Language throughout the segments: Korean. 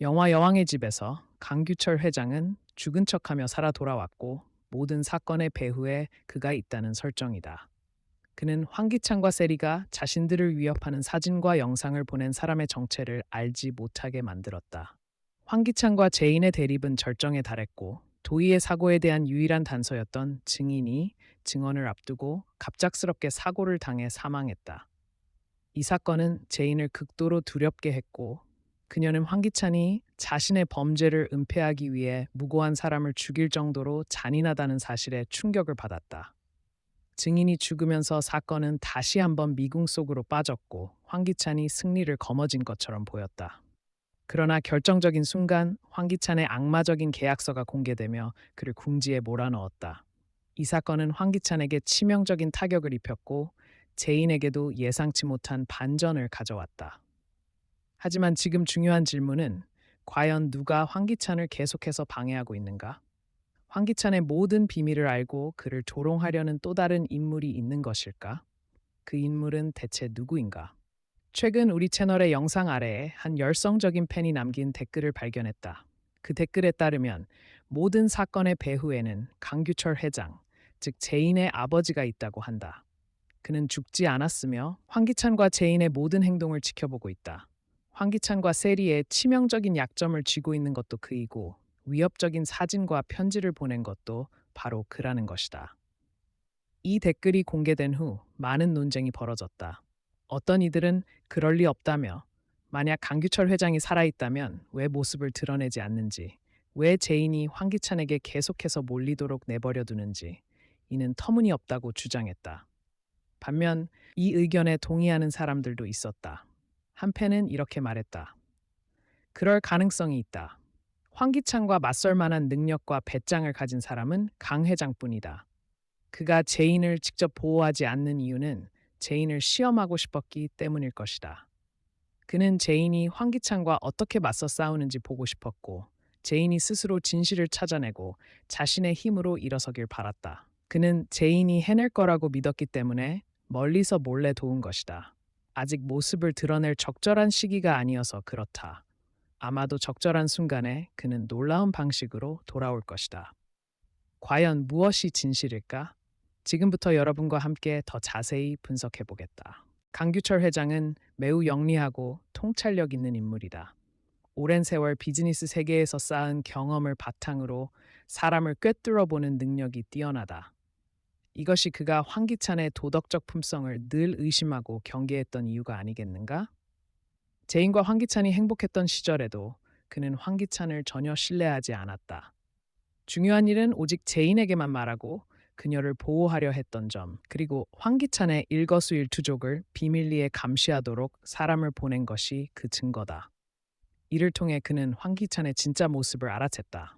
영화 여왕의 집에서 강규철 회장은 죽은 척하며 살아 돌아왔고 모든 사건의 배후에 그가 있다는 설정이다. 그는 황기찬과 세리가 자신들을 위협하는 사진과 영상을 보낸 사람의 정체를 알지 못하게 만들었다. 황기찬과 제인의 대립은 절정에 달했고 도의의 사고에 대한 유일한 단서였던 증인이 증언을 앞두고 갑작스럽게 사고를 당해 사망했다. 이 사건은 제인을 극도로 두렵게 했고 그녀는 황기찬이 자신의 범죄를 은폐하기 위해 무고한 사람을 죽일 정도로 잔인하다는 사실에 충격을 받았다. 증인이 죽으면서 사건은 다시 한번 미궁 속으로 빠졌고 황기찬이 승리를 거머쥔 것처럼 보였다. 그러나 결정적인 순간 황기찬의 악마적인 계약서가 공개되며 그를 궁지에 몰아넣었다. 이 사건은 황기찬에게 치명적인 타격을 입혔고 제인에게도 예상치 못한 반전을 가져왔다. 하지만 지금 중요한 질문은 과연 누가 황기찬을 계속해서 방해하고 있는가? 황기찬의 모든 비밀을 알고 그를 조롱하려는 또 다른 인물이 있는 것일까? 그 인물은 대체 누구인가? 최근 우리 채널의 영상 아래에 한 열성적인 팬이 남긴 댓글을 발견했다. 그 댓글에 따르면 모든 사건의 배후에는 강규철 회장, 즉 제인의 아버지가 있다고 한다. 그는 죽지 않았으며 황기찬과 제인의 모든 행동을 지켜보고 있다. 황기찬과 세리의 치명적인 약점을 쥐고 있는 것도 그이고 위협적인 사진과 편지를 보낸 것도 바로 그라는 것이다. 이 댓글이 공개된 후 많은 논쟁이 벌어졌다. 어떤 이들은 그럴 리 없다며 만약 강규철 회장이 살아있다면 왜 모습을 드러내지 않는지, 왜 제인이 황기찬에게 계속해서 몰리도록 내버려 두는지 이는 터무니없다고 주장했다. 반면 이 의견에 동의하는 사람들도 있었다. 한 팬은 이렇게 말했다. 그럴 가능성이 있다. 황기찬과 맞설 만한 능력과 배짱을 가진 사람은 강 회장뿐이다. 그가 제인을 직접 보호하지 않는 이유는 제인을 시험하고 싶었기 때문일 것이다. 그는 제인이 황기찬과 어떻게 맞서 싸우는지 보고 싶었고, 제인이 스스로 진실을 찾아내고 자신의 힘으로 일어서길 바랐다. 그는 제인이 해낼 거라고 믿었기 때문에 멀리서 몰래 도운 것이다. 아직 모습을 드러낼 적절한 시기가 아니어서 그렇다. 아마도 적절한 순간에 그는 놀라운 방식으로 돌아올 것이다. 과연 무엇이 진실일까? 지금부터 여러분과 함께 더 자세히 분석해 보겠다. 강규철 회장은 매우 영리하고 통찰력 있는 인물이다. 오랜 세월 비즈니스 세계에서 쌓은 경험을 바탕으로 사람을 꿰뚫어 보는 능력이 뛰어나다. 이것이 그가 황기찬의 도덕적 품성을 늘 의심하고 경계했던 이유가 아니겠는가? 제인과 황기찬이 행복했던 시절에도 그는 황기찬을 전혀 신뢰하지 않았다. 중요한 일은 오직 제인에게만 말하고 그녀를 보호하려 했던 점, 그리고 황기찬의 일거수일투족을 비밀리에 감시하도록 사람을 보낸 것이 그 증거다. 이를 통해 그는 황기찬의 진짜 모습을 알아챘다.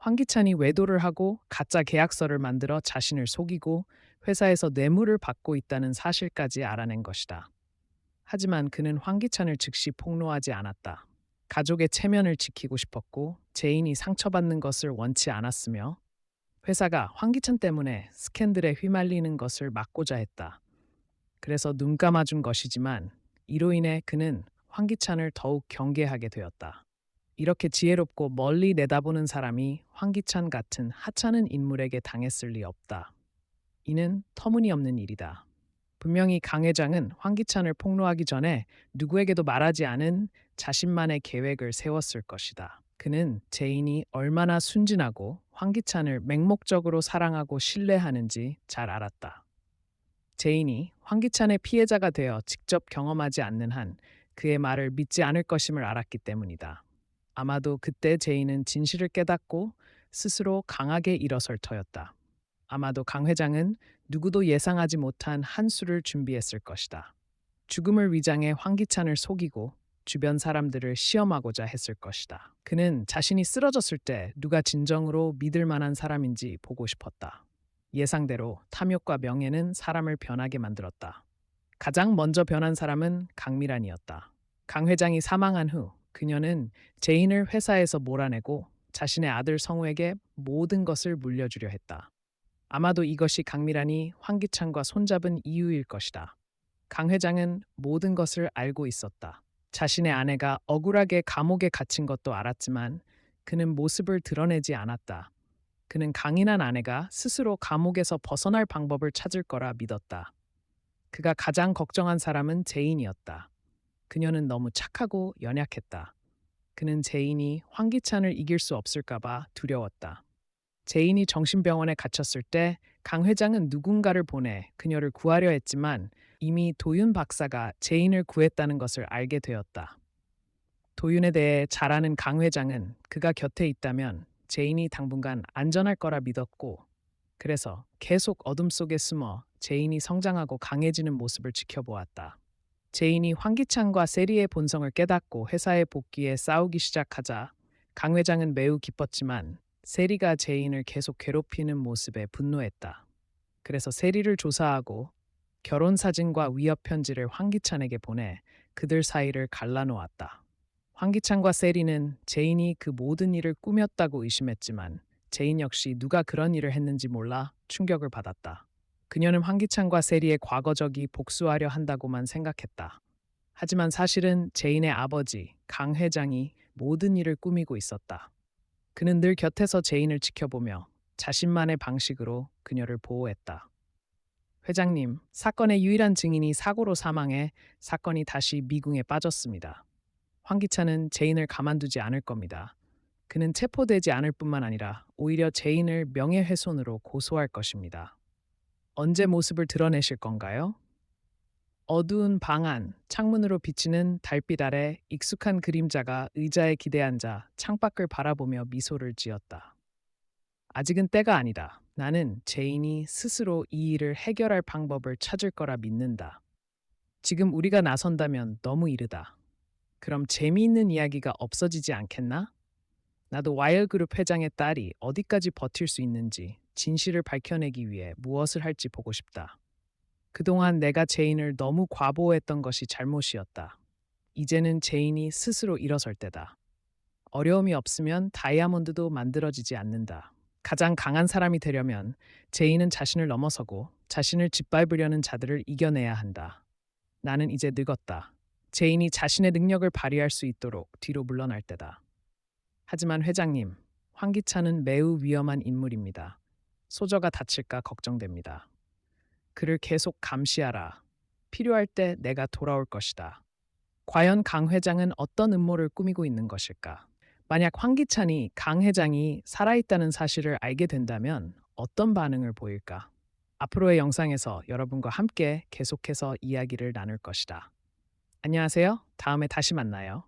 황기찬이 외도를 하고 가짜 계약서를 만들어 자신을 속이고 회사에서 뇌물을 받고 있다는 사실까지 알아낸 것이다. 하지만 그는 황기찬을 즉시 폭로하지 않았다. 가족의 체면을 지키고 싶었고 제인이 상처받는 것을 원치 않았으며 회사가 황기찬 때문에 스캔들에 휘말리는 것을 막고자 했다. 그래서 눈 감아준 것이지만 이로 인해 그는 황기찬을 더욱 경계하게 되었다. 이렇게 지혜롭고 멀리 내다보는 사람이 황기찬 같은 하찮은 인물에게 당했을 리 없다. 이는 터무니없는 일이다. 분명히 강 회장은 황기찬을 폭로하기 전에 누구에게도 말하지 않은 자신만의 계획을 세웠을 것이다. 그는 제인이 얼마나 순진하고 황기찬을 맹목적으로 사랑하고 신뢰하는지 잘 알았다. 제인이 황기찬의 피해자가 되어 직접 경험하지 않는 한 그의 말을 믿지 않을 것임을 알았기 때문이다. 아마도 그때 제인은 진실을 깨닫고 스스로 강하게 일어설 터였다. 아마도 강 회장은 누구도 예상하지 못한 한 수를 준비했을 것이다. 죽음을 위장해 황기찬을 속이고 주변 사람들을 시험하고자 했을 것이다. 그는 자신이 쓰러졌을 때 누가 진정으로 믿을 만한 사람인지 보고 싶었다. 예상대로 탐욕과 명예는 사람을 변하게 만들었다. 가장 먼저 변한 사람은 강미란이었다. 강 회장이 사망한 후 그녀는 제인을 회사에서 몰아내고 자신의 아들 성우에게 모든 것을 물려주려 했다. 아마도 이것이 강미란이 황기찬과 손잡은 이유일 것이다. 강 회장은 모든 것을 알고 있었다. 자신의 아내가 억울하게 감옥에 갇힌 것도 알았지만 그는 모습을 드러내지 않았다. 그는 강인한 아내가 스스로 감옥에서 벗어날 방법을 찾을 거라 믿었다. 그가 가장 걱정한 사람은 제인이었다. 그녀는 너무 착하고 연약했다. 그는 제인이 황기찬을 이길 수 없을까봐 두려웠다. 제인이 정신병원에 갇혔을 때 강 회장은 누군가를 보내 그녀를 구하려 했지만 이미 도윤 박사가 제인을 구했다는 것을 알게 되었다. 도윤에 대해 잘 아는 강 회장은 그가 곁에 있다면 제인이 당분간 안전할 거라 믿었고, 그래서 계속 어둠 속에 숨어 제인이 성장하고 강해지는 모습을 지켜보았다. 제인이 황기찬과 세리의 본성을 깨닫고 회사에 복귀해 싸우기 시작하자 강 회장은 매우 기뻤지만 세리가 제인을 계속 괴롭히는 모습에 분노했다. 그래서 세리를 조사하고 결혼 사진과 위협 편지를 황기찬에게 보내 그들 사이를 갈라놓았다. 황기찬과 세리는 제인이 그 모든 일을 꾸몄다고 의심했지만 제인 역시 누가 그런 일을 했는지 몰라 충격을 받았다. 그녀는 황기찬과 세리의 과거적이 복수하려 한다고만 생각했다. 하지만 사실은 제인의 아버지 강 회장이 모든 일을 꾸미고 있었다. 그는 늘 곁에서 제인을 지켜보며 자신만의 방식으로 그녀를 보호했다. 회장님, 사건의 유일한 증인이 사고로 사망해 사건이 다시 미궁에 빠졌습니다. 황기찬은 제인을 가만두지 않을 겁니다. 그는 체포되지 않을 뿐만 아니라 오히려 제인을 명예훼손으로 고소할 것입니다. 언제 모습을 드러내실 건가요? 어두운 방 안, 창문으로 비치는 달빛 아래 익숙한 그림자가 의자에 기대앉아 창밖을 바라보며 미소를 지었다. 아직은 때가 아니다. 나는 제인이 스스로 이 일을 해결할 방법을 찾을 거라 믿는다. 지금 우리가 나선다면 너무 이르다. 그럼 재미있는 이야기가 없어지지 않겠나? 나도 와일그룹 회장의 딸이 어디까지 버틸 수 있는지 진실을 밝혀내기 위해 무엇을 할지 보고 싶다. 그동안 내가 제인을 너무 과보호했던 것이 잘못이었다. 이제는 제인이 스스로 일어설 때다. 어려움이 없으면 다이아몬드도 만들어지지 않는다. 가장 강한 사람이 되려면 제인은 자신을 넘어서고 자신을 짓밟으려는 자들을 이겨내야 한다. 나는 이제 늙었다. 제인이 자신의 능력을 발휘할 수 있도록 뒤로 물러날 때다. 하지만 회장님, 황기찬은 매우 위험한 인물입니다. 소저가 다칠까 걱정됩니다. 그를 계속 감시하라. 필요할 때 내가 돌아올 것이다. 과연 강 회장은 어떤 음모를 꾸미고 있는 것일까? 만약 황기찬이 강 회장이 살아있다는 사실을 알게 된다면 어떤 반응을 보일까? 앞으로의 영상에서 여러분과 함께 계속해서 이야기를 나눌 것이다. 안녕하세요. 다음에 다시 만나요.